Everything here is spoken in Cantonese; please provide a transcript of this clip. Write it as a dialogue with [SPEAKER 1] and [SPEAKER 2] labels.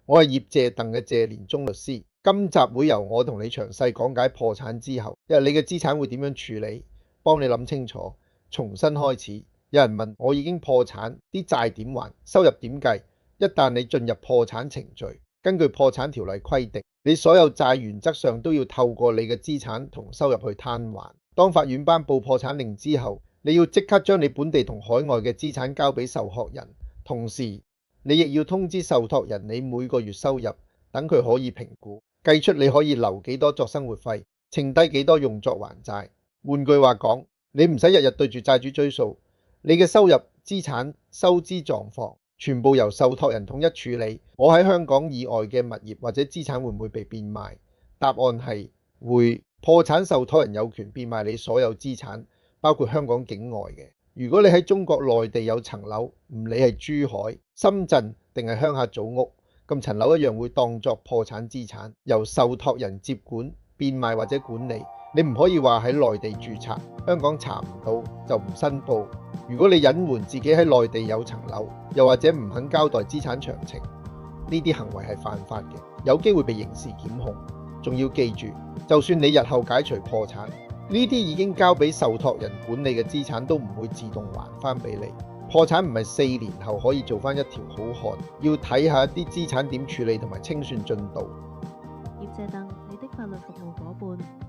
[SPEAKER 1] 我係葉謝鄧嘅謝，連中律師。今集會由我同你詳細講解破產之後，因為你嘅資產會點樣處理，幫你諗清楚，重新開始。有人問我已經破產，啲債點還，收入點計？一旦你進入破產程序，根據破產條例規定，你所有債原則上都要透過你嘅資產同收入去攤還。當法院頒布破產令之後，你要即刻將你本地同海外嘅資產交俾受託人，同時你亦要通知受託人你每個月收入，等佢可以評估，計出你可以留幾多作生活費，剩低幾多用作還債。換句話講，你唔使日日對住債主追數，你嘅收入、資產、收支狀況全部由受託人統一處理。我喺香港以外嘅物業或者資產會唔會被變賣？答案係會。破產受託人有權變賣你所有資產，包括香港境外嘅。如果你喺中國內地有層樓，唔理係珠海、深圳定係鄉下組屋，咁層樓一樣會當作破產資產，由受託人接管、變賣或者管理。你唔可以話喺內地註冊，香港查唔到就唔申報。如果你隱瞞自己喺內地有層樓，又或者唔肯交代資產詳情，呢啲行為係犯法嘅，有機會被刑事檢控。仲要記住，就算你日後解除破產，呢啲已經交俾受託人管理嘅資產都唔會自動還翻俾你。破產唔係4年後可以做翻一條好漢，要睇下啲資產點處理同埋清算進度。
[SPEAKER 2] 葉謝鄧，你的法律服務夥伴。